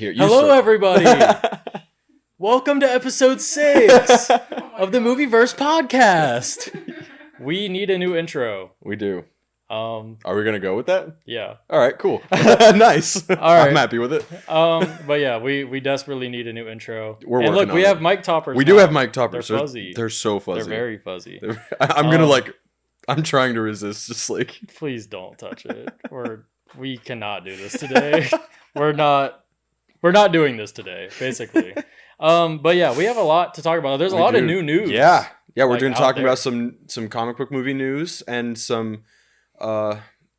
Hello, everybody. Welcome to episode 6 of the MovieVerse Podcast. We need a new intro. We do. Are we going to go with that? Yeah. All right, cool. Nice. All right. I'm happy with it. But yeah, we desperately need a new intro. We're and working look, on we it. have mic toppers. We now. do have mic toppers. They're fuzzy. They're so fuzzy. They're very fuzzy. I'm going to I'm trying to resist just like. Please don't touch it. We cannot do this today. We're not doing this today, basically. But yeah, we have a lot to talk about. There's a lot of new news. Yeah, we're like, doing talking about some comic book movie news and some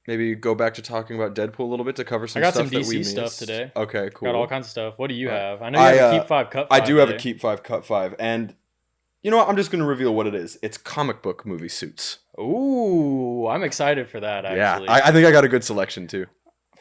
maybe go back to talking about Deadpool a little bit to cover some stuff. I got some that we DC missed. stuff today. Okay, cool. Got all kinds of stuff. What do you have? I know you have a Keep 5 Cut 5. I do have today. a Keep 5 Cut 5, and you know what? I'm just going to reveal what it is. It's comic book movie suits. Ooh, I'm excited for that, actually. Yeah, I think I got a good selection, too.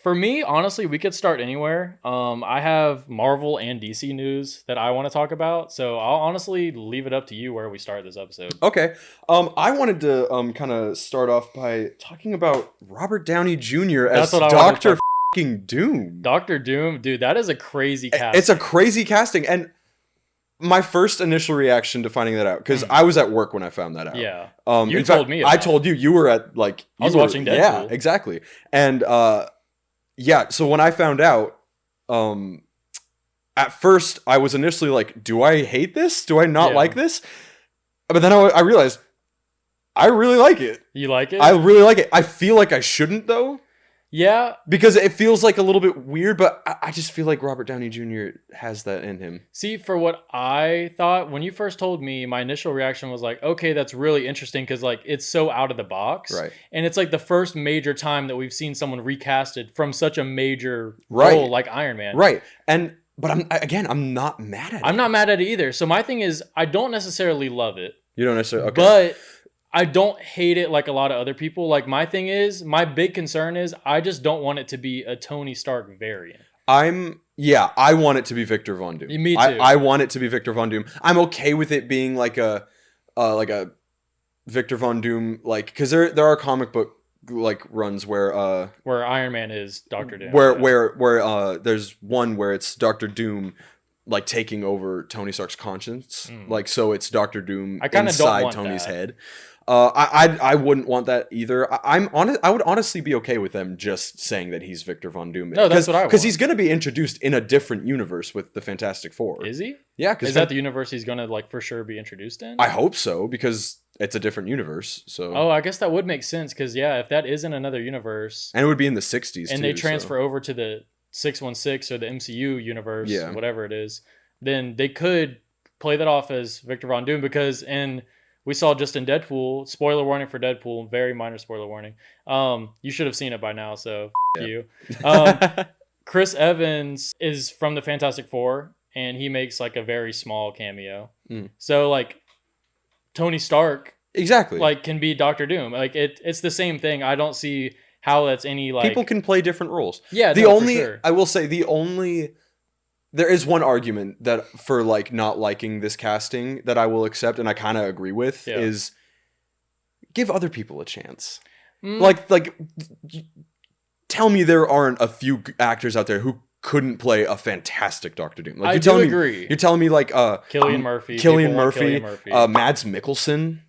For me, honestly, we could start anywhere. I have Marvel and DC news that I want to talk about, so I'll honestly leave it up to you where we start this episode. Okay. I wanted to kind of start off by talking about Robert Downey Jr. as Dr. F***ing Doom. Dr. Doom, dude, that is a crazy casting. It's a crazy casting, and my first initial reaction to finding that out, because I was at work when I found that out. Yeah. You told me about it. I told you. You were at, I was watching Deadpool. Yeah, exactly. And, yeah, so when I found out, at first I was initially like, do I hate this? Do I not like this? But then I realized I really like it. You like it? I really like it. I feel like I shouldn't, though. Yeah. Because it feels like a little bit weird, but I just feel like Robert Downey Jr. has that in him. See, for what I thought, when you first told me, my initial reaction was like, okay, that's really interesting because it's so out of the box. Right. And it's like the first major time that we've seen someone recasted from such a major role like Iron Man. Right. But I'm not mad at it. I'm not mad at it either. So my thing is, I don't necessarily love it. You don't necessarily, okay. But I don't hate it like a lot of other people. Like, my thing is, my big concern is I just don't want it to be a Tony Stark variant. I want it to be Victor Von Doom. Me too. I want it to be Victor Von Doom. I'm okay with it being like a Victor Von Doom, because there are comic book runs where Iron Man is Dr. Doom. Where there's one where it's Dr. Doom taking over Tony Stark's conscience. So it's Dr. Doom inside Tony's head. I wouldn't want that either. I would honestly be okay with them just saying that he's Victor Von Doom. No, that's what I want. Because he's going to be introduced in a different universe with the Fantastic Four. Is he? Yeah. Is that the universe he's going to for sure be introduced in? I hope so, because it's a different universe. So. Oh, I guess that would make sense, because if that is in another universe, and it would be in the 60s and they transfer over to the 616 or the MCU universe, whatever it is, then they could play that off as Victor Von Doom, because we saw just in Deadpool, spoiler warning for Deadpool, very minor spoiler warning. You should have seen it by now, so you. Chris Evans is from the Fantastic Four, and he makes a very small cameo. So Tony Stark exactly can be Dr. Doom. It's the same thing. I don't see how that's any people can play different roles. Yeah, for sure. I will say there is one argument that for not liking this casting that I will accept, and I kind of agree with, is give other people a chance. Tell me there aren't a few actors out there who couldn't play a fantastic Dr. Doom. I do agree. You're telling me Cillian Murphy, Mads Mikkelsen.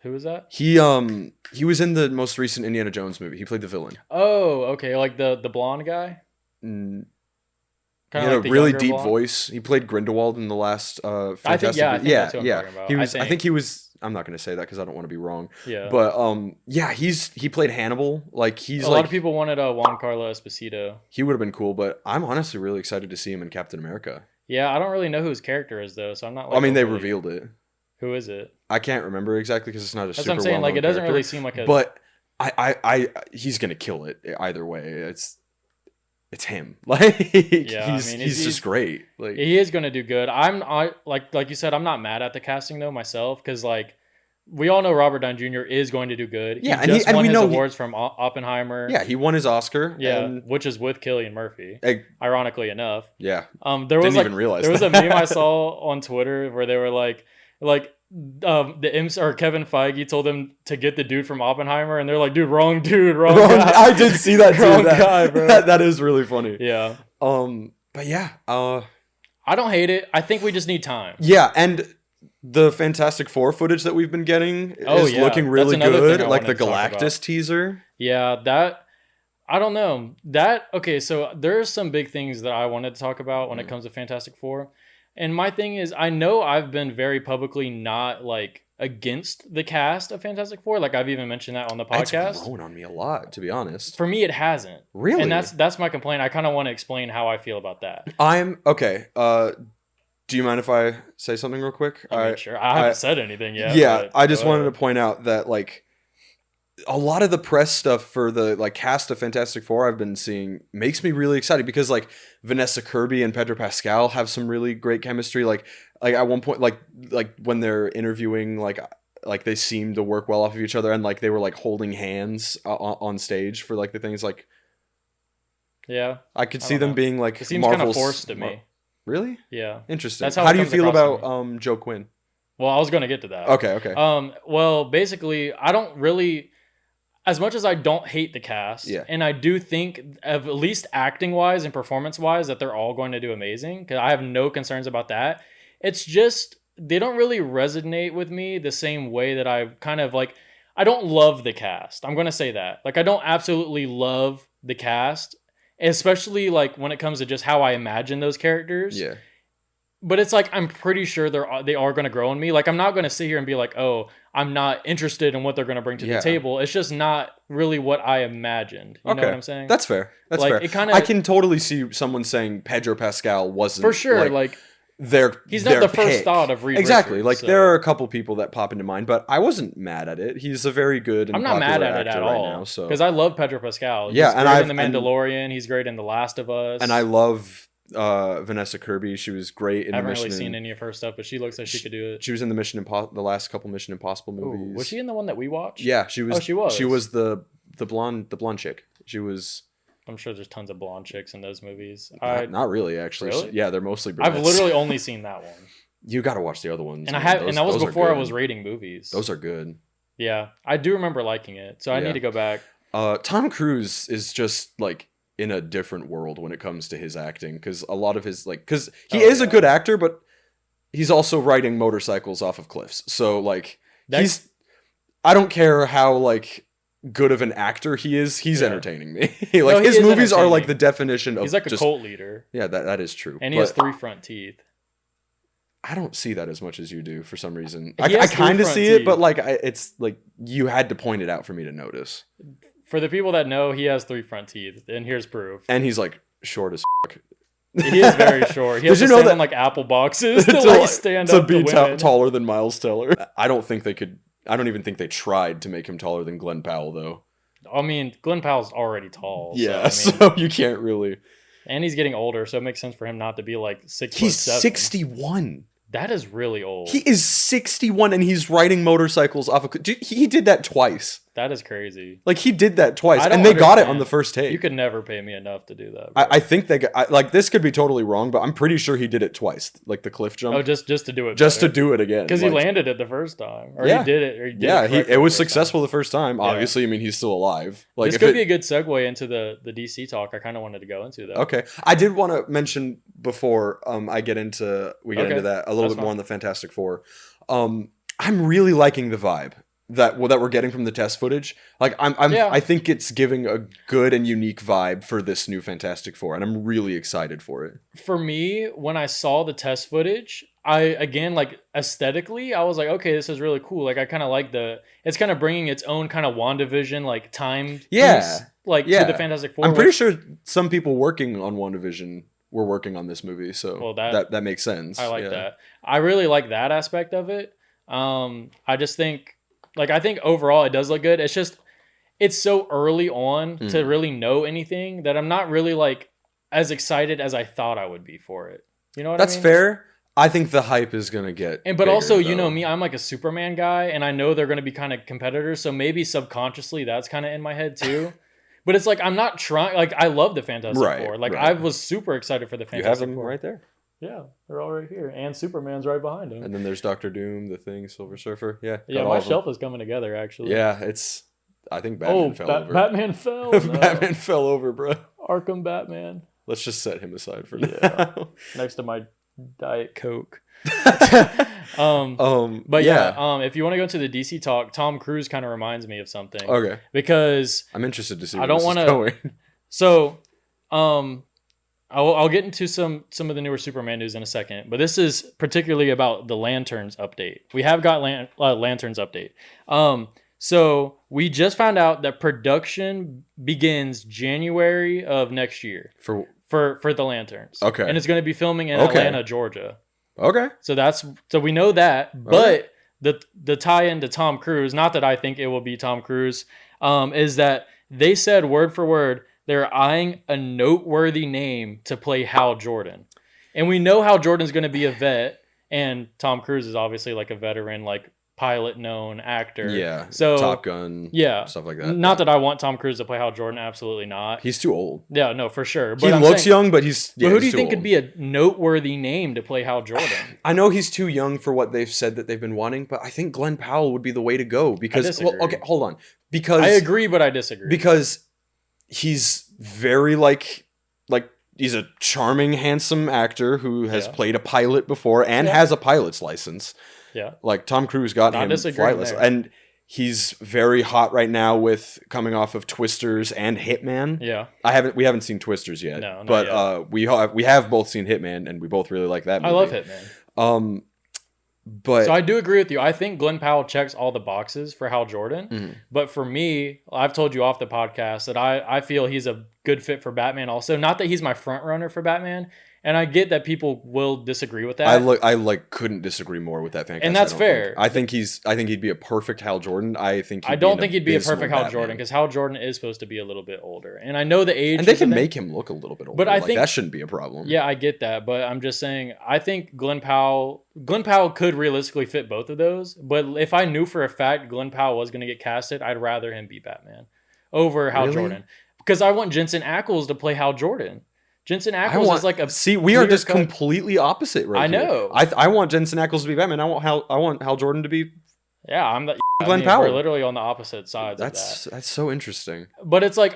Who is that? He was in the most recent Indiana Jones movie. He played the villain. Oh, okay, the blonde guy. He had a really deep voice. He played Grindelwald in the last Fantastic. I think that's what I'm talking about. I think he was. I'm not going to say that because I don't want to be wrong. Yeah. But he played Hannibal. He's a lot of people wanted Juan Carlo Esposito. He would have been cool, but I'm honestly really excited to see him in Captain America. Yeah, I don't really know who his character is though, so I'm not. They revealed it. Who is it? I can't remember exactly because it's not a That's super. What I'm saying. Well-known It doesn't character, really seem like a. But he's gonna kill it either way. It's him. He's just great. He is gonna do good. Like you said, I'm not mad at the casting though myself, because we all know Robert Downey Jr. is going to do good. Yeah, he won his awards from Oppenheimer. Yeah, he won his Oscar. Yeah, which is with Cillian Murphy. Ironically enough. Yeah. Didn't even realize there was a meme I saw on Twitter where they were like Kevin Feige told them to get the dude from Oppenheimer, and they're like, "Dude, wrong guy." I did see that too. Wrong guy, bro. That is really funny. Yeah. But yeah, I don't hate it. I think we just need time. Yeah, and the Fantastic Four footage that we've been getting is looking really good. Like the Galactus teaser. Yeah, that I don't know. Okay, so there's some big things that I wanted to talk about when it comes to Fantastic Four. And my thing is, I know I've been very publicly not like against the cast of Fantastic Four. Like I've even mentioned that on the podcast. It's grown on me a lot, to be honest. For me, it hasn't. Really? And that's my complaint. I kind of want to explain how I feel about that. I'm okay. Do you mind if I say something real quick? I mean, sure. I haven't said anything yet. Yeah, I just wanted to point out that like a lot of the press stuff for the like cast of Fantastic Four I've been seeing makes me really excited because like Vanessa Kirby and Pedro Pascal have some really great chemistry. Like at one point, like when they're interviewing, like they seem to work well off of each other, and like they were like holding hands on stage for like the things. Like, yeah, I could see them being like it seems kind of forced to me. Really? Yeah. Interesting. That's how do you feel about Joe Quinn? Well, I was going to get to that. Okay. Well, basically, I don't really, as much as I don't hate the cast, and I do think, at least acting-wise and performance-wise, that they're all going to do amazing, because I have no concerns about that. It's just, they don't really resonate with me the same way that I kind of, like, I don't love the cast. I'm going to say that. Like, I don't absolutely love the cast, especially, like, when it comes to just how I imagine those characters. Yeah. But it's like, I'm pretty sure they are going to grow on me. Like, I'm not going to sit here and be like, oh, I'm not interested in what they're going to bring to the table. It's just not really what I imagined. You know what I'm saying? That's fair. That's like, fair. I can totally see someone saying Pedro Pascal wasn't for sure. Like he's not the first thought of Reed exactly. Richards, like so. There are a couple people that pop into mind, but I wasn't mad at it. He's a very good and I'm not mad at it at all now, so. Because I love Pedro Pascal. He's and great in The Mandalorian. He's great in The Last of Us. And I love Vanessa Kirby. She was great in I haven't really seen any of her stuff, but she looks like she could do it. She was in the last couple Mission Impossible movies. Ooh, was she in the one that we watched? Yeah, she was. Oh, she was. She was the blonde chick. She was. I'm sure there's tons of blonde chicks in those movies. Not really, actually. Really? Yeah, they're mostly brunettes. I've literally only seen that one. You got to watch the other ones. And that was before I was rating movies. Those are good. Yeah, I do remember liking it, so I need to go back. Tom Cruise is just like in a different world when it comes to his acting, because a lot of his because he is a good actor, but he's also riding motorcycles off of cliffs. So like I don't care how like good of an actor he is, he's entertaining me. Like his movies are like the definition of he's like a cult leader. Yeah, that is true. And he has 3 front teeth. I don't see that as much as you do for some reason. I kind of see it, but like it's like you had to point it out for me to notice. For the people that know, he has 3 front teeth, and here's proof. And he's like short as fuck. He is very short. He has to stand on like apple boxes to like stand up to be taller than Miles Teller. I don't even think they tried to make him taller than Glenn Powell, though. I mean, Glenn Powell's already tall. Yeah, so you can't really. And he's getting older, so it makes sense for him not to be like 6'7". He's 61. That is really old. He is 61 and he's riding motorcycles off of... He did that twice. That is crazy. Like, he did that twice, and they got it on the first take. You could never pay me enough to do that. I think they got... Like, this could be totally wrong, but I'm pretty sure he did it twice. Like, the cliff jump. Oh, just to do it Just to do it again. Because he landed it the first time. Or he did it. It was successful the first time. Obviously, I mean, he's still alive. Like, this could be a good segue into the DC talk I kind of wanted to go into, though. Okay. I did want to mention before we get into that a little bit more on the Fantastic Four. I'm really liking the vibe that we're getting from the test footage. Like I think it's giving a good and unique vibe for this new Fantastic Four, and I'm really excited for it. For me, when I saw the test footage, like aesthetically, I was like, okay, this is really cool. Like I kind of like it's kind of bringing its own kind of WandaVision like time piece, to the Fantastic Four. I'm pretty sure some people working on WandaVision were working on this movie, so that makes sense. I like that. I really like that aspect of it. I just think, I think overall it does look good. It's just, it's so early on to really know anything that I'm not really like as excited as I thought I would be for it. You know what I mean? That's fair. I think the hype is gonna get but also, you know me, I'm like a Superman guy, and I know they're gonna be kind of competitors, so maybe subconsciously that's kind of in my head too. But it's like, I'm not trying, like, I love the Fantastic Four. Like, I was super excited for the Fantastic Four. You have them right there. Yeah, they're all right here. And Superman's right behind him. And then there's Doctor Doom, the Thing, Silver Surfer. Yeah. Yeah, my shelf is coming together, actually. Yeah, I think Batman fell over. Batman fell? No. Batman fell over, bro. Arkham Batman. Let's just set him aside for now. Next to my Diet Coke. But if you want to go to the DC talk, Tom Cruise kind of reminds me of something. Okay. Because I'm interested to see where this is going. So, I'll get into some of the newer Superman news in a second, but this is particularly about the Lanterns update. We have got Lanterns update. So we just found out that production begins January of next year for the Lanterns. Okay. And it's going to be filming in Atlanta, Georgia. Okay. So we know that, but the tie-in to Tom Cruise, not that I think it will be Tom Cruise, is that they said word for word they're eyeing a noteworthy name to play Hal Jordan. And we know Hal Jordan's going to be a vet, and Tom Cruise is obviously like a veteran, like pilot known actor. Yeah. So Top Gun. Yeah. Stuff like that. Not that I want Tom Cruise to play Hal Jordan. Absolutely not. He's too old. Yeah, no, for sure. But he looks young, but he's. But who do you think could be a noteworthy name to play Hal Jordan? I know he's too young for what they've said that they've been wanting, but I think Glenn Powell would be the way to go because. Well, okay, hold on. Because I agree, but I disagree. Because he's very like he's a charming, handsome actor who has played a pilot before and has a pilot's license. Yeah. Like Tom Cruise got him flightless. And he's very hot right now with coming off of Twisters and Hitman. Yeah. We haven't seen Twisters yet. No, but yet. We have both seen Hitman and we both really like that movie. I love Hitman. But so I do agree with you. I think Glenn Powell checks all the boxes for Hal Jordan. Mm-hmm. But for me, I've told you off the podcast that I feel he's a good fit for Batman also. Not that he's my front runner for Batman. And I get that people will disagree with that. I couldn't disagree more with that fan. And that's fair. I think he'd be a perfect Hal Jordan. I don't think he'd be a perfect Hal Jordan because Hal Jordan is supposed to be a little bit older. And I know the age. And they can make him look a little bit older. But I think that shouldn't be a problem. Yeah, I get that. But I'm just saying, I think Glenn Powell could realistically fit both of those. But if I knew for a fact Glenn Powell was going to get casted, I'd rather him be Batman over Hal Jordan. Because I want Jensen Ackles to play Hal Jordan. Jensen Ackles is like a... See, we are just completely opposite right here. I know. I want Jensen Ackles to be Batman. I want Hal Jordan to be... Yeah, I'm the... Glenn Powell. We're literally on the opposite sides of that. That's so interesting. But it's like,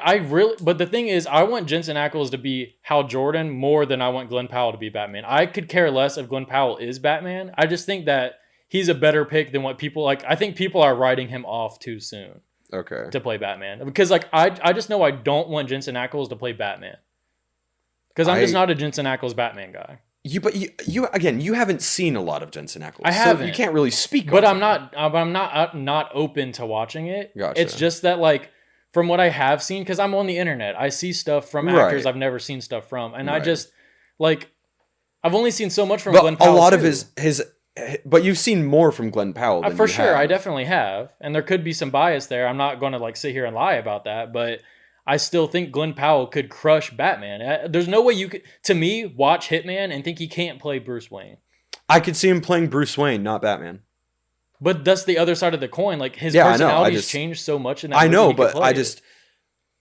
but the thing is, I want Jensen Ackles to be Hal Jordan more than I want Glenn Powell to be Batman. I could care less if Glenn Powell is Batman. I just think that he's a better pick than what people... Like, I think people are writing him off too soon. Okay. To play Batman. Because, like, I just know I don't want Jensen Ackles to play Batman. Because I'm just not a Jensen Ackles Batman guy. You haven't seen a lot of Jensen Ackles. I haven't. So you can't really speak. But I'm not open to watching it. Gotcha. It's just that like from what I have seen, because I'm on the internet, I see stuff from actors I've never seen stuff from, and I just like I've only seen so much from Glenn Powell. A lot of his. But you've seen more from Glenn Powell than for sure. I definitely have, and there could be some bias there. I'm not going to like sit here and lie about that, but. I still think Glenn Powell could crush Batman. There's no way you could, to me, watch Hitman and think he can't play Bruce Wayne. I could see him playing Bruce Wayne, not Batman. But that's the other side of the coin. Like his personality's changed so much in that movie. I know, but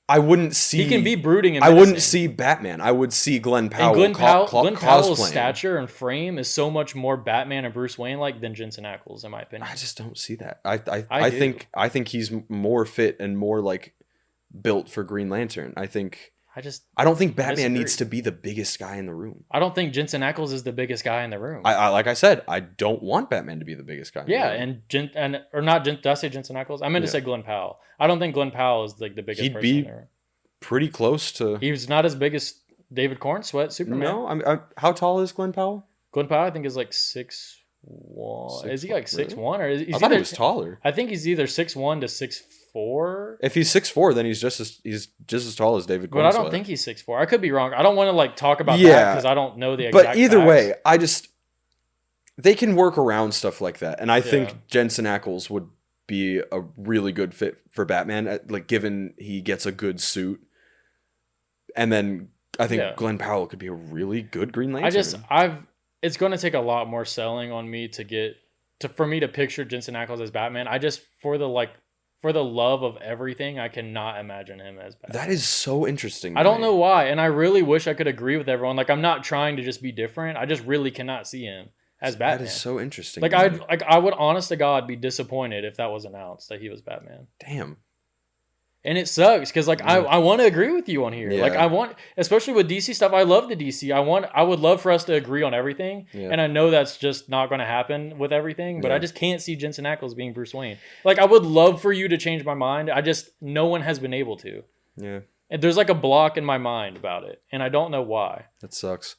I wouldn't see. He can be brooding. I wouldn't see Batman. I would see Glenn Powell. And Glenn Powell's stature and frame is so much more Batman and Bruce Wayne like than Jensen Ackles, in my opinion. I just don't see that. I think he's more fit and more like. Built for Green Lantern. I don't think Batman needs to be the biggest guy in the room. I don't think Jensen Ackles is the biggest guy in the room. I like I said, I don't want Batman to be the biggest guy. Did I say Jensen Ackles? I meant to say Glenn Powell. I don't think Glenn Powell is like the biggest person in the room. Pretty close to. He's not as big as David Cornsweet, Superman. No, how tall is Glenn Powell? Glenn Powell, I think, is like 6'1". Is he like 6'1" or is I thought he was taller? I think he's either 6'1" to 6'4". If he's 6'4", then he's just as tall as David Cornsweet. But I don't think he's 6'4". I could be wrong. I don't want to like talk about that because I don't know the exact. But either facts. way, they can work around stuff like that, and I think Jensen Ackles would be a really good fit for Batman. Like given he gets a good suit, and then I think Glenn Powell could be a really good Green Lantern. It's going to take a lot more selling on me for me to picture Jensen Ackles as Batman. For the love of everything, I cannot imagine him as Batman. That is so interesting. I don't know why, and I really wish I could agree with everyone. Like I'm not trying to just be different. I just really cannot see him as Batman. That is so interesting. Like I would, honest to God, be disappointed if that was announced that he was Batman. Damn. And it sucks because like I want to agree with you on here. Like I want, especially with DC stuff, I love the DC. I would love for us to agree on everything. And I know that's just not going to happen with everything, but I just can't see Jensen Ackles being Bruce Wayne. Like I would love for you to change my mind. No one has been able to. Yeah. And there's like a block in my mind about it, and I don't know why. That sucks.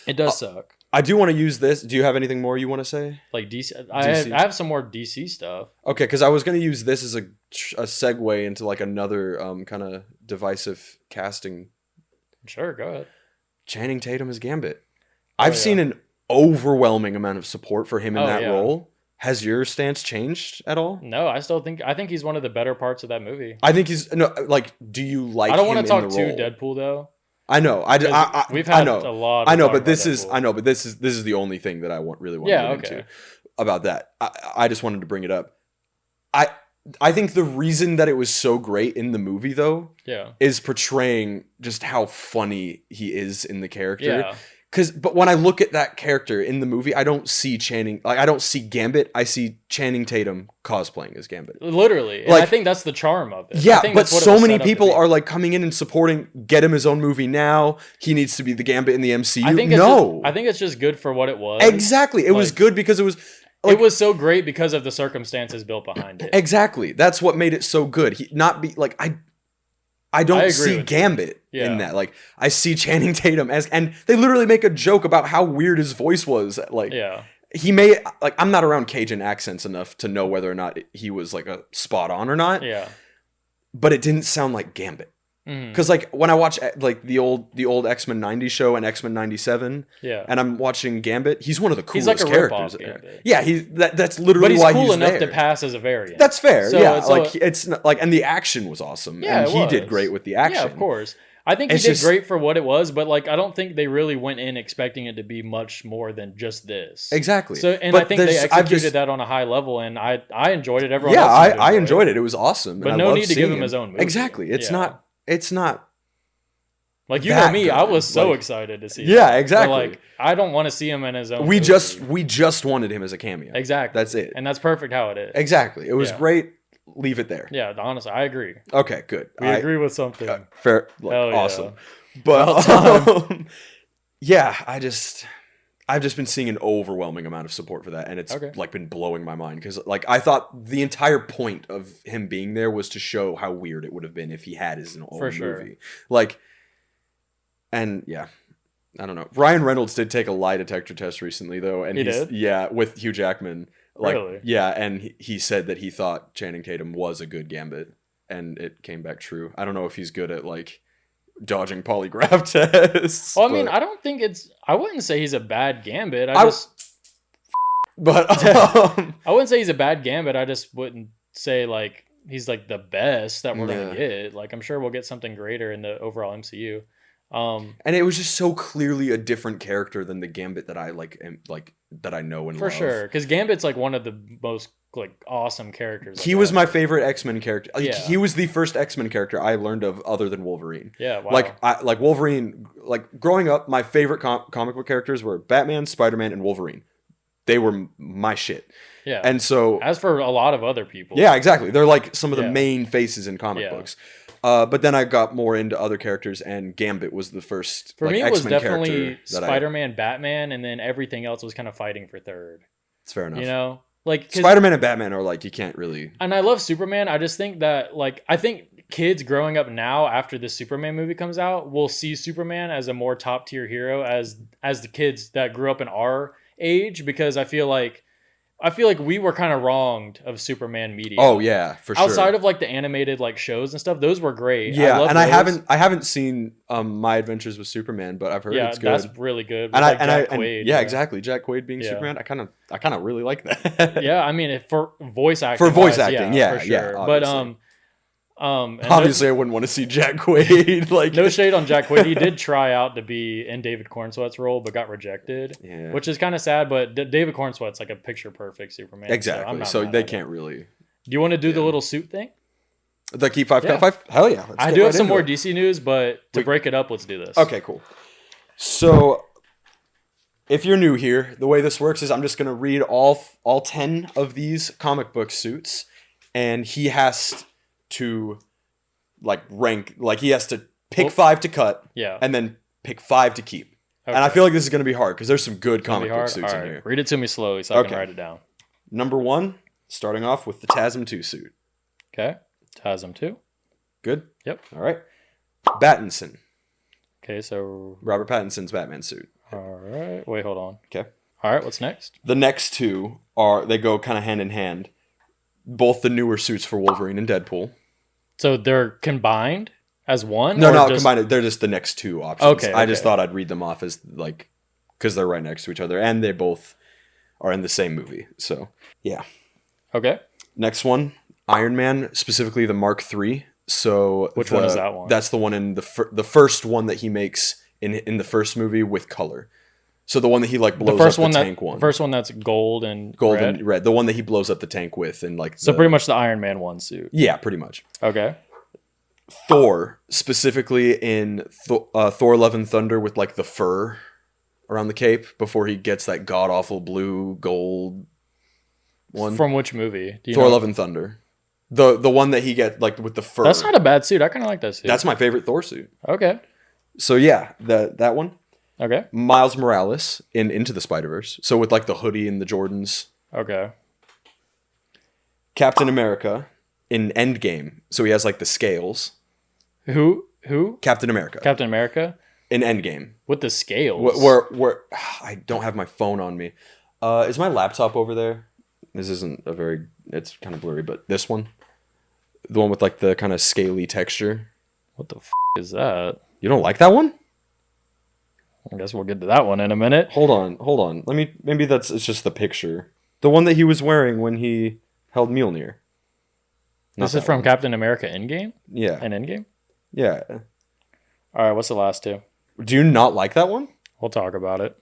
It does suck. I do want to use this. Do you have anything more you want to say? Like DC? I have some more DC stuff. Okay, because I was going to use this as a segue into like another kind of divisive casting. Sure, go ahead. Channing Tatum as Gambit. I've seen an overwhelming amount of support for him in that role. Has your stance changed at all? No, I think he's one of the better parts of that movie. I think he's do you like? I don't want to talk too Deadpool though. I know. We've had a lot. I know, but this is the only thing that I really want to get into about that. I just wanted to bring it up. I think the reason that it was so great in the movie though, is portraying just how funny he is in the character. Yeah. But when I look at that character in the movie, I don't see I don't see Gambit. I see Channing Tatum cosplaying as Gambit. Literally. And I think that's the charm of it. Yeah, but so many people are like coming in and supporting, get him his own movie now. He needs to be the Gambit in the MCU. I think it's just good for what it was. Exactly. It was good because it was... it was so great because of the circumstances built behind it. Exactly. That's what made it so good. I don't see Gambit in that. Like, I see Channing Tatum and they literally make a joke about how weird his voice was. Like, he may, I'm not around Cajun accents enough to know whether or not he was like a spot on or not. Yeah. But it didn't sound like Gambit. Because when I watch like the old X-Men 90 show and X-Men 97, and I'm watching Gambit, he's one of the coolest characters. Yeah, that's literally why he's cool enough to pass as a variant. That's fair. So, it's like, and the action was awesome. Yeah, and he did great with the action. Yeah, of course. I think he did great for what it was, but like I don't think they really went in expecting it to be much more than just this. Exactly. So, and I think they executed that on a high level, and I enjoyed it. Everyone else I enjoyed it. It was awesome. But no need to give him his own movie. Exactly. It's not like you know me. Good. I was so excited to see. Yeah, him. Exactly. But like I don't want to see him in his own. We just wanted him as a cameo. Exactly. That's it, and that's perfect how it is. Exactly. It was great. Leave it there. Yeah, honestly, I agree. Okay, good. We agree with something. Fair. Awesome. But yeah, I've just been seeing an overwhelming amount of support for that, and it's like been blowing my mind because like I thought the entire point of him being there was to show how weird it would have been if he had his own movie. Like, and yeah, I don't know. Ryan Reynolds did take a lie detector test recently though, and with Hugh Jackman. Like, really? Yeah, and he said that he thought Channing Tatum was a good Gambit, and it came back true. I don't know if he's good at like dodging polygraph tests. Well, I mean, I wouldn't say he's a bad Gambit. I wouldn't say he's a bad Gambit. I just wouldn't say like he's like the best that we're gonna get. Like, I'm sure we'll get something greater in the overall MCU. And it was just so clearly a different character than the Gambit that I that I know and love. For sure, because Gambit's like one of the most like awesome characters. He was my favorite X-Men character. He was the first X-Men character I learned of other than Wolverine. Yeah, wow. Like Wolverine. Like growing up, my favorite comic book characters were Batman, Spider-Man, and Wolverine. They were my shit. Yeah. And so, as for a lot of other people. Yeah, exactly. They're like some of the main faces in comic books. But then I got more into other characters, and Gambit was the first. For me, it was definitely Spider-Man, Batman, and then everything else was kind of fighting for third. It's fair enough. You know, like Spider-Man and Batman are like you can't really. And I love Superman. I just think that I think kids growing up now after the Superman movie comes out will see Superman as a more top tier hero as the kids that grew up in our age, because I feel like we were kind of wronged of Superman media. Oh yeah, for sure. Outside of like the animated like shows and stuff, those were great. Yeah, I haven't seen My Adventures with Superman, but I've heard it's good. That's really good. Jack Quaid, exactly. Jack Quaid being Superman, I kind of really like that. Yeah, I mean, for voice acting. For acting, for sure. Yeah, but obviously I wouldn't want to see Jack Quaid. Like, no shade on Jack Quaid. He did try out to be in David Cornsweat's role, but got rejected. Yeah. Which is kind of sad. But David Cornsweat's like a picture perfect Superman. Exactly. So they can't really. Do you want to do the little suit thing? The keep 5 cut 5? Hell yeah. I do have some more DC news, but to break it up, let's do this. Okay, cool. So if you're new here, the way this works is I'm just going to read all 10 of these comic book suits, and he has to like rank, like he has to pick 5 to cut, and then pick 5 to keep. Okay. And I feel like this is going to be hard because there's some good comic book suits in here. Read it to me slowly so I can write it down. Number 1, starting off with the TASM 2 suit. Okay, TASM 2. Good? Yep. All right. Pattinson. Okay, so... Robert Pattinson's Batman suit. All right. Wait, hold on. Okay. All right, what's next? The next 2 they go kind of hand in hand. Both the newer suits for Wolverine and Deadpool. So they're combined as one? No, not combined. They're just the next 2 options. Okay. I just thought I'd read them off as like, because they're right next to each other, and they both are in the same movie. So yeah. Okay. Next one, Iron Man, specifically the Mark III. So which one is that one? That's the one in the first one that he makes in the first movie with color. So the one that he like blows up the tank one. The first one that's gold and red. The one that he blows up the tank with and like. So pretty much the Iron Man 1 suit. Yeah, pretty much. Okay. Thor, specifically in Thor: Love and Thunder, with like the fur around the cape before he gets that god awful blue gold one. From which movie? Do you know? Love and Thunder. The one that he gets like with the fur. That's not a bad suit. I kind of like that suit. That's my favorite Thor suit. Okay. So yeah, that one. Okay. Miles Morales in Into the Spider-Verse. So with like the hoodie and the Jordans. Okay. Captain America in Endgame. So he has like the scales. Who? Captain America. Captain America? In Endgame. With the scales? Where I don't have my phone on me. Is my laptop over there? This isn't it's kind of blurry, but this one? The one with like the kind of scaly texture. What the is that? You don't like that one? I guess we'll get to that one in a minute. Hold on. Maybe it's just the picture. The one that he was wearing when he held Mjolnir. This is from Captain America Endgame? Yeah. An Endgame? Yeah. All right, what's the last 2? Do you not like that one? We'll talk about it.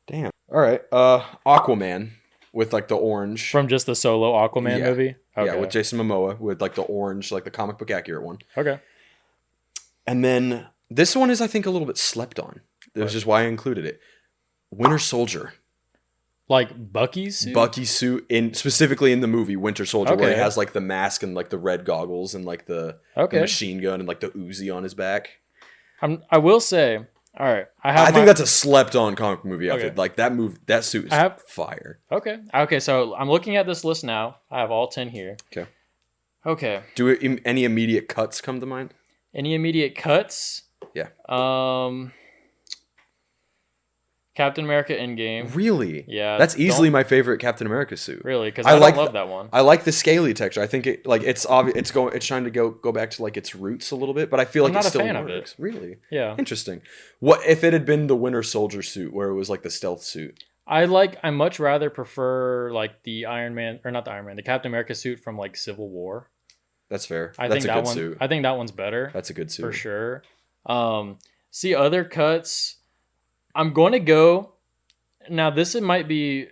Damn. All right. Aquaman with like the orange. From just the solo Aquaman movie? Okay. Yeah, with Jason Momoa with like the orange, like the comic book accurate one. Okay. And then this one is, I think, a little bit slept on. That's just why I included it. Winter Soldier. Like Bucky's suit? Bucky's suit, specifically in the movie Winter Soldier, where he has like the mask and like the red goggles and like the machine gun and like the Uzi on his back. I will say, all right, I think that's a slept-on comic movie outfit. Okay. Like that suit is fire. Okay. So I'm looking at this list now. I have all 10 here. Okay. Do any immediate cuts come to mind? Any immediate cuts? Yeah. Captain America Endgame. Really? Yeah. That's easily my favorite Captain America suit. Really? Because I love that one. I like the scaly texture. I think it's obvious. It's trying to go back to like its roots a little bit, but I feel like it still works. Of it. Really? Yeah. Interesting. What if it had been the Winter Soldier suit where it was like the stealth suit? I much rather prefer like the the Captain America suit from like Civil War. That's fair. That's a good suit. I think that one's better. That's a good suit. For sure. See other cuts. I'm going to go... Now, this might be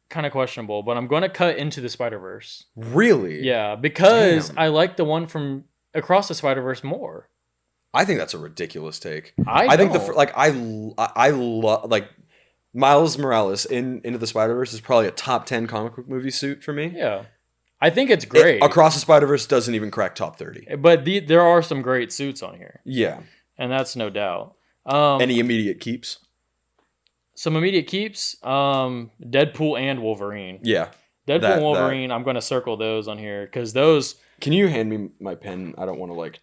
kind of questionable, but I'm going to cut Into the Spider-Verse. Really? Yeah, because I like the one from Across the Spider-Verse more. I think that's a ridiculous take. I think I love like Miles Morales in Into the Spider-Verse is probably a top 10 comic book movie suit for me. Yeah. I think it's great. Across the Spider-Verse doesn't even crack top 30. But there are some great suits on here. Yeah. And that's no doubt. Any immediate keeps? Some immediate keeps, Deadpool and Wolverine. Yeah. Deadpool and Wolverine, I'm going to circle those on here because those... Can you hand me my pen? I don't want to like...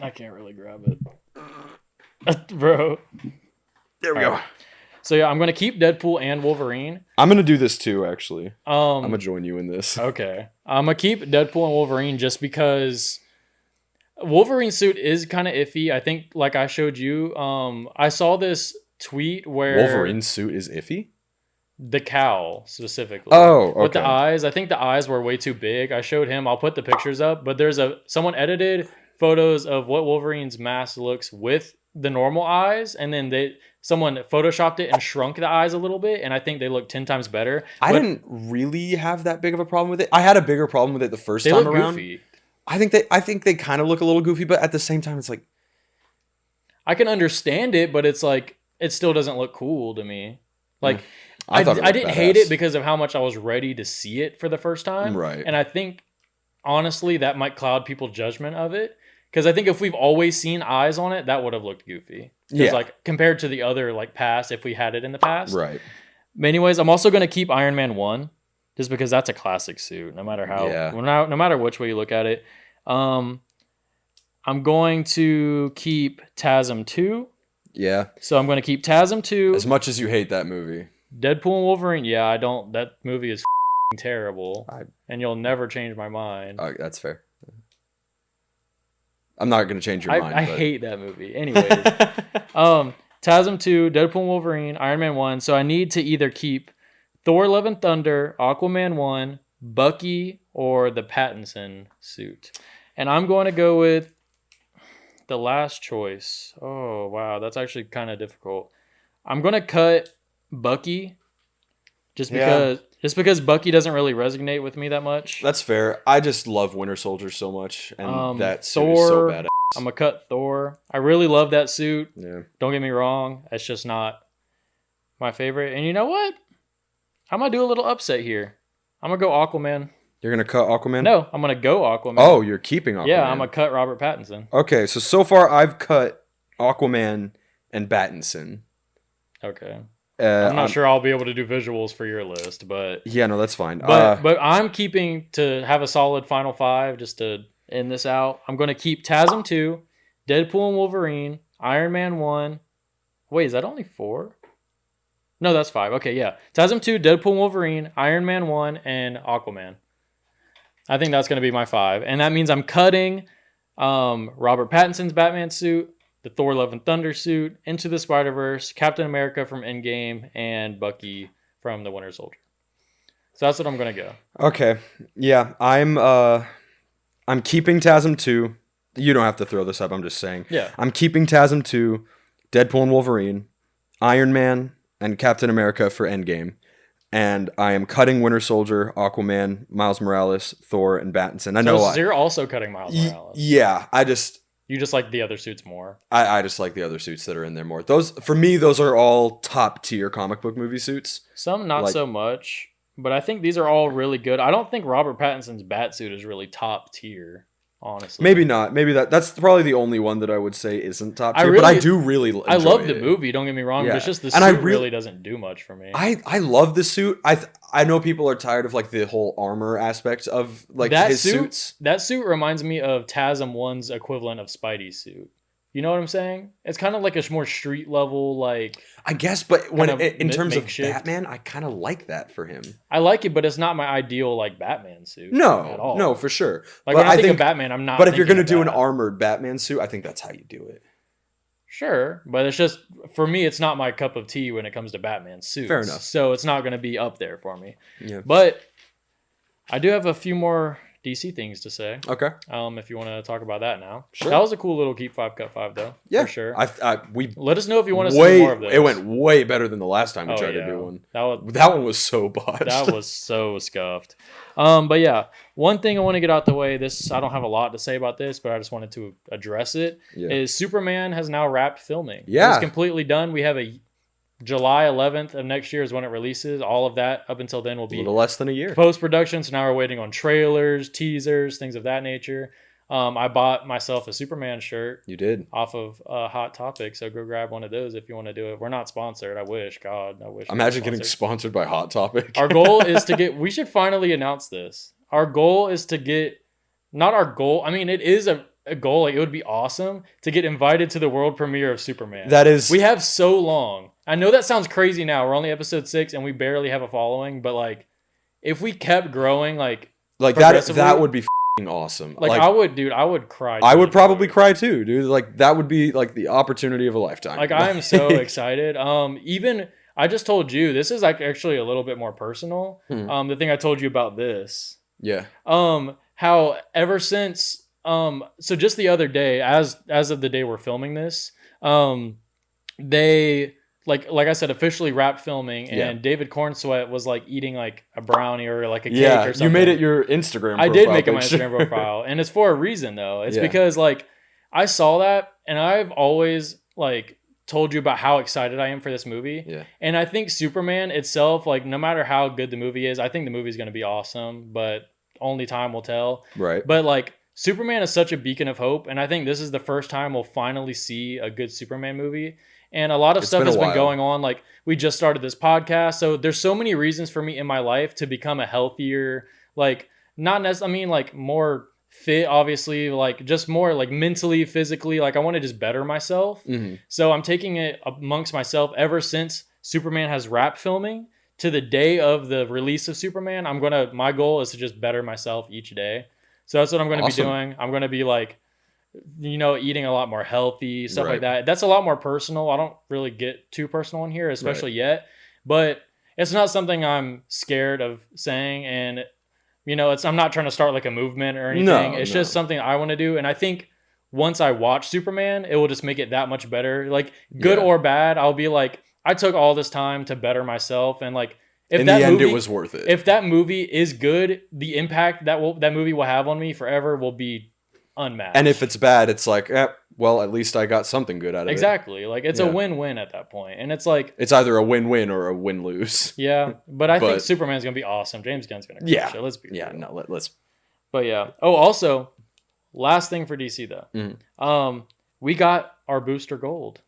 I can't really grab it. Bro. There we go. So yeah, I'm going to keep Deadpool and Wolverine. I'm going to do this too, actually. I'm going to join you in this. Okay. I'm going to keep Deadpool and Wolverine just because... Wolverine's suit is kind of iffy. I think, like I showed you, I saw this tweet where Wolverine's suit is iffy? The cowl specifically. Oh, okay. With the eyes, I think the eyes were way too big. I showed him. I'll put the pictures up, but someone edited photos of what Wolverine's mask looks with the normal eyes, and then someone photoshopped it and shrunk the eyes a little bit, and I think they look 10 times better. I didn't really have that big of a problem with it. I had a bigger problem with it the first time around. Goofy. I think they kind of look a little goofy, but at the same time, it's like I can understand it, but it's like it still doesn't look cool to me. Like I didn't hate it because of how much I was ready to see it for the first time, right? And I think honestly, that might cloud people's judgment of it. Because I think if we've always seen eyes on it, that would have looked goofy. Yeah. Like, compared to the other, like, past, if we had it in the past. Right. But anyways, I'm also going to keep Iron Man 1. Just because that's a classic suit, no matter how, no matter which way you look at it. I'm going to keep TASM 2. Yeah. So I'm going to keep TASM 2. As much as you hate that movie. Deadpool and Wolverine, yeah, I don't. That movie is terrible. And you'll never change my mind. That's fair. I'm not going to change your mind. I hate that movie. Anyways. TASM 2, Deadpool and Wolverine, Iron Man 1. So I need to either keep Thor Love and Thunder, Aquaman 1, Bucky, or the Pattinson suit. And I'm going to go with the last choice. Oh, wow. That's actually kind of difficult. I'm going to cut Bucky just because Bucky doesn't really resonate with me that much. That's fair. I just love Winter Soldier so much. And that suit is so badass. I'm going to cut Thor. I really love that suit. Yeah. Don't get me wrong. It's just not my favorite. And you know what? I'm going to do a little upset here. I'm going to go Aquaman. You're going to cut Aquaman? No, I'm going to go Aquaman. Oh, you're keeping Aquaman. Yeah, I'm going to cut Robert Pattinson. Okay, so far I've cut Aquaman and Pattinson. Okay. I'm not sure I'll be able to do visuals for your list, but... Yeah, no, that's fine. But I'm keeping, to have a solid final 5, just to end this out, I'm going to keep TASM 2, Deadpool and Wolverine, Iron Man 1. Wait, is that only 4? No, that's 5. Okay, yeah. TASM 2, Deadpool and Wolverine, Iron Man 1, and Aquaman. I think that's going to be my 5. And that means I'm cutting Robert Pattinson's Batman suit, the Thor Love and Thunder suit, Into the Spider-Verse, Captain America from Endgame, and Bucky from The Winter Soldier. So that's what I'm going to go. Okay. Yeah, I'm keeping TASM 2. You don't have to throw this up, I'm just saying. Yeah. I'm keeping TASM 2, Deadpool and Wolverine, Iron Man, and Captain America for Endgame. And I am cutting Winter Soldier, Aquaman, Miles Morales, Thor, and Pattinson. So you're also cutting Miles Morales. Yeah, you just like the other suits more. I just like the other suits that are in there more. For me, those are all top tier comic book movie suits. Some not so much, but I think these are all really good. I don't think Robert Pattinson's bat suit is really top tier. Honestly, maybe not. Maybe that's probably the only one that I would say isn't top tier. But I do really enjoy I love the movie. Don't get me wrong. Yeah. But it's just the suit really doesn't do much for me. I love the suit. I know people are tired of like the whole armor aspect of like his suits. That suit reminds me of TASM 1's equivalent of Spidey's suit. You know what I'm saying? It's kind of like a more street level, like... I guess, but when in terms of Batman, I kind of like that for him. I like it, but it's not my ideal, like, Batman suit. No, at all. No, for sure. Like, when I think of Batman, I'm not But if you're going to do an armored Batman suit, I think that's how you do it. Sure, but it's just, for me, it's not my cup of tea when it comes to Batman suits. Fair enough. So it's not going to be up there for me. Yeah. But I do have a few more DC things to say. Okay. If you want to talk about that now. Sure. That was a cool little keep 5 cut 5 though. Yeah. For sure. Let us know if you want to see more of this. It went way better than the last time we tried to do one. That one was so botched. That was so scuffed. But yeah, one thing I want to get out the way, I don't have a lot to say about this, but I just wanted to address it, is Superman has now wrapped filming. Yeah. It's completely done. We have a July 11th of next year is when it releases. All of that up until then will be a little less than a year. Post-production. So now we're waiting on trailers, teasers, things of that nature. I bought myself a Superman shirt. You did. Off of Hot Topic. So go grab one of those if you want to do it. We're not sponsored. I wish. God, I wish. Imagine getting sponsored by Hot Topic. Our goal is to get... We should finally announce this. Our goal is to get... Not our goal. I mean, it is a goal. Like, it would be awesome to get invited to the world premiere of Superman. That is... We have so long. I know that sounds crazy now. We're only episode 6 and we barely have a following, but like, if we kept growing, like that would be f***ing awesome. Like I would cry. I would probably cry too, dude. Like that would be like the opportunity of a lifetime. Like I am so excited. Even I just told you this is like actually a little bit more personal. The thing I told you about this. Yeah. How ever since so just the other day, as of the day we're filming this, they. Like I said, officially wrapped filming, and David Cornsweat was like eating like a brownie or like a cake or something. You made it your Instagram profile. I did make it my Instagram profile, and it's for a reason though. It's because like I saw that, and I've always like told you about how excited I am for this movie. Yeah. And I think Superman itself, like no matter how good the movie is, I think the movie's going to be awesome, but only time will tell. Right. But like Superman is such a beacon of hope, and I think this is the first time we'll finally see a good Superman movie. And a lot of stuff has been going on. Like we just started this podcast, so there's so many reasons for me in my life to become a healthier, like not necessarily, I mean like more fit, obviously, like just more like mentally, physically, like I want to just better myself. Mm-hmm. So I'm taking it amongst myself ever since Superman has wrapped filming to the day of the release of Superman. My goal is to just better myself each day. So that's what I'm going to be doing. I'm going to be like, eating a lot more healthy, stuff like that. That's a lot more personal. I don't really get too personal in here, especially yet, but it's not something I'm scared of saying. And, I'm not trying to start like a movement or anything. It's just something I want to do. And I think once I watch Superman, it will just make it that much better. Like good or bad, I'll be like, I took all this time to better myself. And like, if in the end, it was worth it. If that movie is good, the impact that movie will have on me forever will be unmatched. And if it's bad, it's like, well, at least I got something good out of it. Exactly. Like it's a win-win at that point. And it's like it's either a win-win or a win-lose. Yeah, but I think Superman's gonna be awesome. James Gunn's gonna crush it. Let's be real. No, let's. But yeah. Oh, also, last thing for DC though. Mm-hmm. We got our booster gold.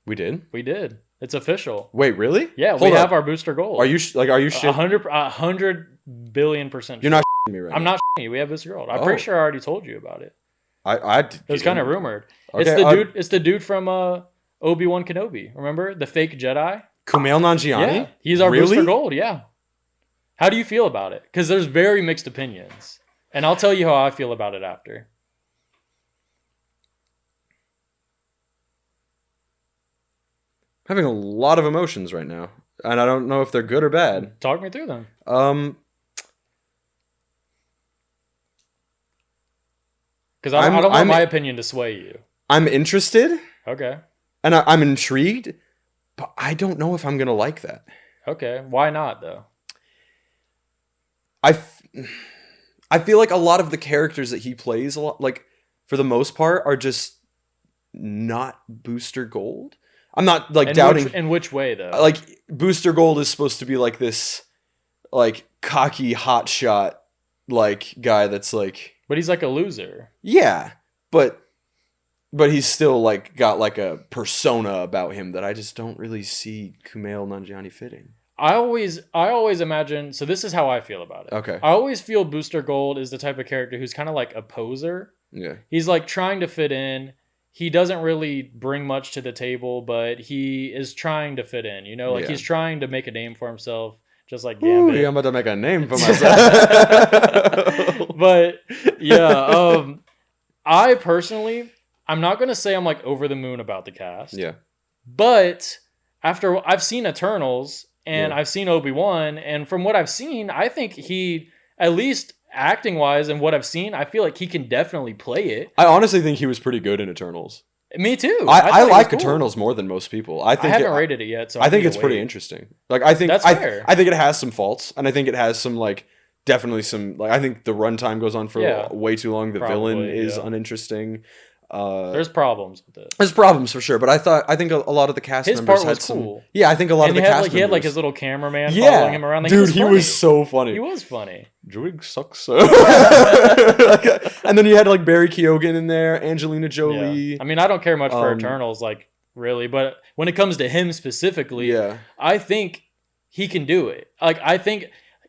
We did. We did. It's official. Wait, really? Yeah, we have our booster gold. Are you shit? 100 billion%. You're not me right now. I'm not you. We have booster gold. I'm pretty sure I already told you about it. It was kind of rumored. Okay, It's the dude from Obi-Wan Kenobi. Remember the fake Jedi? Kumail Nanjiani. Yeah, he's our booster gold. Yeah. How do you feel about it? Because there's very mixed opinions, and I'll tell you how I feel about it after. Having a lot of emotions right now, and I don't know if they're good or bad. Talk me through them. Because I don't want my opinion to sway you. I'm interested. Okay. And I'm intrigued, but I don't know if I'm gonna like that. Okay. Why not though? I feel like a lot of the characters that he plays, like for the most part, are just not booster gold. I'm not like doubting. In which way though? Like booster gold is supposed to be like this, like cocky hotshot, like guy that's like. But he's like a loser. Yeah, but he's still like got like a persona about him that I just don't really see Kumail Nanjiani fitting. I always imagine. So this is how I feel about it. Okay. I always feel Booster Gold is the type of character who's kind of like a poser. Yeah. He's like trying to fit in. He doesn't really bring much to the table, but he is trying to fit in. Like he's trying to make a name for himself, just like Gambit. Ooh, I'm about to make a name for myself. But yeah, I personally, I'm not gonna say I'm like over the moon about the cast. Yeah. But after I've seen Eternals and I've seen Obi-Wan, and from what I've seen, I think he, at least acting wise and what I've seen, I feel like he can definitely play it. I honestly think he was pretty good in Eternals. Me too. I like Eternals more than most people. I haven't rated it yet, so I think it's pretty interesting. Like I think that's fair. I think it has some faults, and I think it has some like definitely some like I think the runtime goes on for way too long. The villain is uninteresting. There's problems with it. There's problems for sure, but I think a lot of the cast members had some. Cool. Yeah, I think a lot of the cast members. He had like his little cameraman following him around. Like, dude, he was so funny. He was funny. Druig sucks. And then you had like Barry Keoghan in there, Angelina Jolie. Yeah. I mean, I don't care much for Eternals, like really, but when it comes to him specifically, I think he can do it. Like I think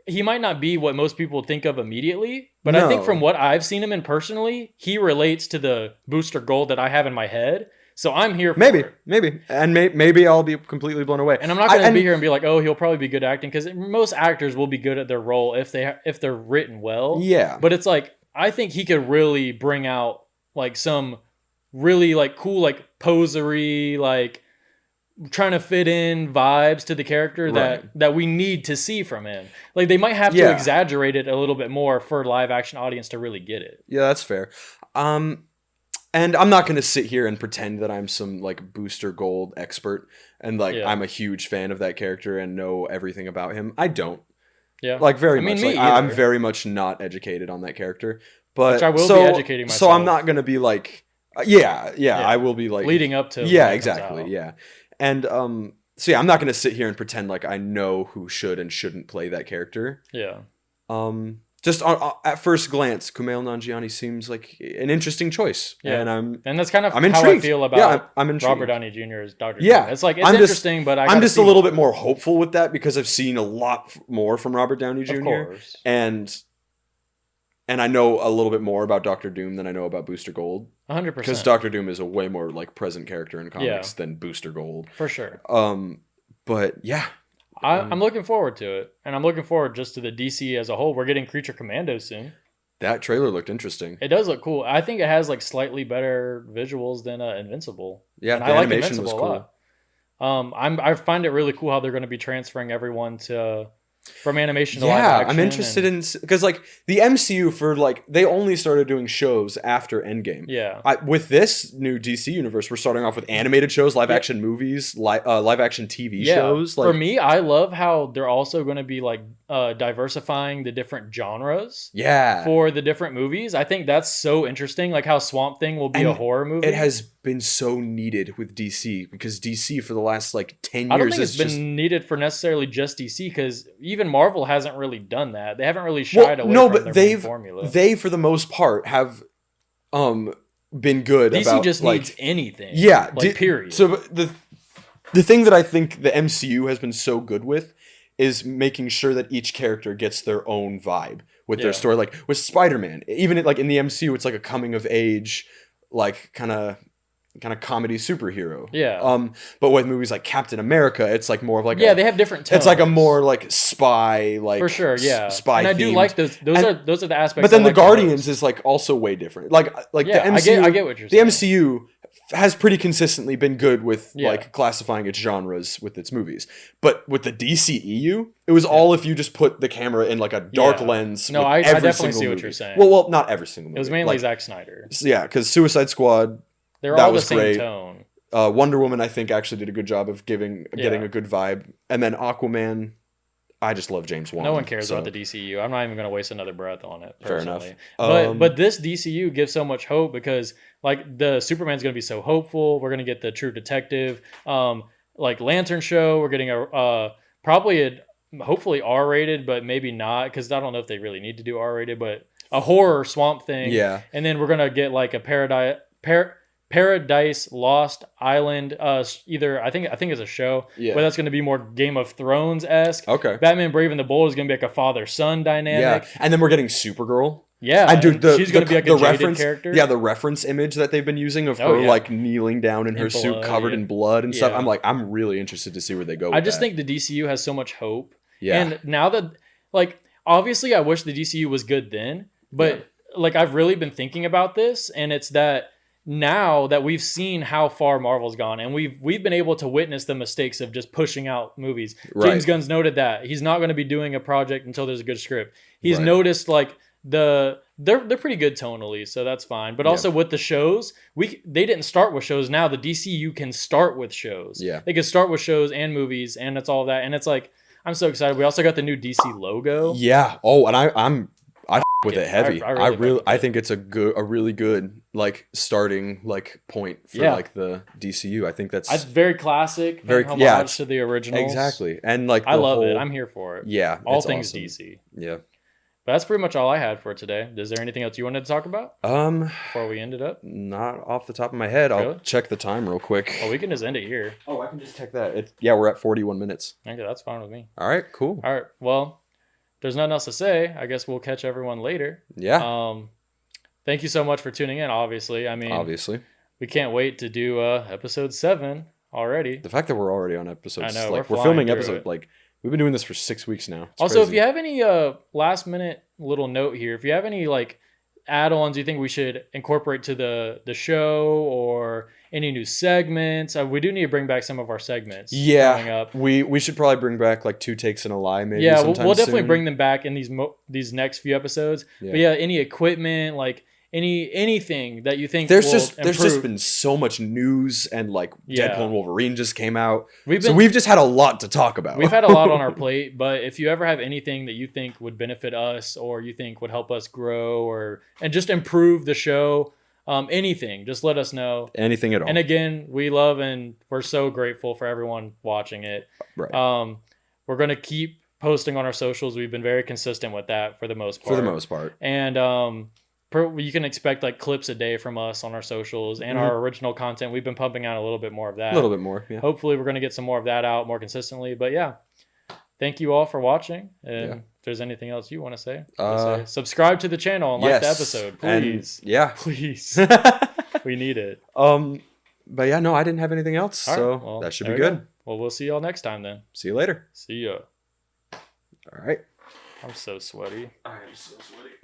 he might not be what most people think of immediately, but I think from what I've seen him in personally, he relates to the Booster Gold that I have in my head. So I'm here for it. Maybe. And maybe I'll be completely blown away. And I'm not going to be here and be like, oh, he'll probably be good acting, because most actors will be good at their role if they're written well. Yeah. But it's like, I think he could really bring out like some really like cool, like posery, like trying to fit in vibes to the character that we need to see from him. Like they might have to exaggerate it a little bit more for live action audience to really get it. Yeah, that's fair. And I'm not going to sit here and pretend that I'm some like Booster Gold expert and like I'm a huge fan of that character and know everything about him. I don't. Yeah. Like very much. Like, I'm very much not educated on that character. But which I will be educating myself. So I'm not going to be like I will be like leading up to exactly. Yeah. And so yeah, I'm not going to sit here and pretend like I know who should and shouldn't play that character. Yeah. just at first glance, Kumail Nanjiani seems like an interesting choice. Yeah, and that's kind of I'm how intrigued. I feel about I'm intrigued. Robert Downey Jr. as Dr. Yeah, Doom. It's like, it's interesting, but I'm just a little bit more hopeful with that because I've seen a lot more from Robert Downey Jr. Of course. And I know a little bit more about Dr. Doom than I know about Booster Gold. 100%. Because Dr. Doom is a way more like present character in comics than Booster Gold. For sure. But yeah. I'm looking forward to it. And I'm looking forward just to the DC as a whole. We're getting Creature Commando soon. That trailer looked interesting. It does look cool. I think it has like slightly better visuals than Invincible. Yeah, and the animation was cool. A lot. I find it really cool how they're going to be transferring everyone from animation to live action. I'm interested in because like the MCU for like they only started doing shows after Endgame. Yeah. With this new DC universe, we're starting off with animated shows, live action movies, live action TV shows. Like, for me, I love how they're also going to be like diversifying the different genres. Yeah. For the different movies, I think that's so interesting. Like how Swamp Thing will be a horror movie. It has been so needed with DC because DC for the last like 10 years. I don't think it's been needed for necessarily just DC because even Marvel hasn't really done that. They haven't really shied away from their main formula. They for the most part have been good. DC just needs anything. Yeah, period. So the thing that I think the MCU has been so good with is making sure that each character gets their own vibe with their story. Like with Spider-Man, even like in the MCU, it's like a coming of age, like kind of comedy superhero. Yeah. But with movies like Captain America, it's like more of like they have different tones. It's like a more like spy, like for sure, yeah. Spy. And I do like those. Those are the aspects. But then the Guardians is like also way different. Like the MCU. I get what you're saying. The MCU has pretty consistently been good with like classifying its genres with its movies. But with the DCEU, it was all if you just put the camera in like a dark lens. No, I definitely see what you're saying. Well, not every single movie. It was mainly Zack Snyder. Yeah, because Suicide Squad. They're all the same tone. Wonder Woman, I think, actually did a good job of getting a good vibe. And then Aquaman, I just love James Wan. No one cares about the DCU. I'm not even going to waste another breath on it, personally. Fair enough. But this DCU gives so much hope because like the Superman's going to be so hopeful. We're going to get the True Detective, like Lantern Show. We're getting hopefully R-rated, but maybe not because I don't know if they really need to do R-rated, but a horror Swamp Thing. Yeah. And then we're going to get like a Paradise Lost Island, either I think it's a show, but that's going to be more Game of Thrones-esque. Okay. Batman Brave and the Bold is going to be like a father-son dynamic. Yeah, and then we're getting Supergirl. Yeah, and dude, she's going to be like a jaded character. Yeah, the reference image that they've been using of her like kneeling down in her suit covered in blood and stuff. I'm really interested to see where they go with I just think the DCU has so much hope. Yeah. And now that, like, obviously I wish the DCU was good then, but like I've really been thinking about this, and it's that now that we've seen how far Marvel's gone and we've been able to witness the mistakes of just pushing out movies. James Gunn's noted that he's not going to be doing a project until there's a good script. He's noticed like they're pretty good tonally, so that's fine. But also with the shows, they didn't start with shows. Now the DCU can start with shows. Yeah. They can start with shows and movies, and it's all that. And it's like, I'm so excited. We also got the new DC logo. Yeah. Oh, and I with it heavy. I think it's a really good like starting like point for like the DCU. I think that's very classic, very homage to the originals. Exactly. And like I love it. I'm here for it. Yeah. All things awesome. DC. Yeah. But that's pretty much all I had for today. Is there anything else you wanted to talk about? Before we end it up? Not off the top of my head. Really? I'll check the time real quick. Oh, we can just end it here. Oh, I can just check that. We're at 41 minutes. Okay, that's fine with me. All right, cool. All right. Well, there's nothing else to say. I guess we'll catch everyone later. Yeah. Thank you so much for tuning in, obviously. I mean, we can't wait to do episode 7 already. The fact that we're already on episode, I know, like we're filming episode like we've been doing this for 6 weeks now. It's also, crazy. If you have any last minute little note here, if you have any like add-ons you think we should incorporate to the show or any new segments, we do need to bring back some of our segments. Coming up. We should probably bring back like 2 Takes and a Lie. Maybe. Yeah, we'll definitely bring them back in these next few episodes. Yeah. But any equipment like. Anything that you think there's just been so much news and like Deadpool and Wolverine just came out. We've just had a lot to talk about. We've had a lot on our plate, but if you ever have anything that you think would benefit us or you think would help us grow and just improve the show, anything, just let us know. Anything at all. And again, we love and we're so grateful for everyone watching it. Right. We're gonna keep posting on our socials. We've been very consistent with that for the most part. And you can expect like clips a day from us on our socials and our original content. We've been pumping out a little bit more of that. A little bit more, yeah. Hopefully we're going to get some more of that out more consistently. But yeah, thank you all for watching. And if there's anything else you want to say, subscribe to the channel and like the episode, please. And, please. We need it. But yeah, no, I didn't have anything else. Right, so well, that should be good. Well, we'll see y'all next time then. See you later. See ya. All right. I'm so sweaty. I am so sweaty.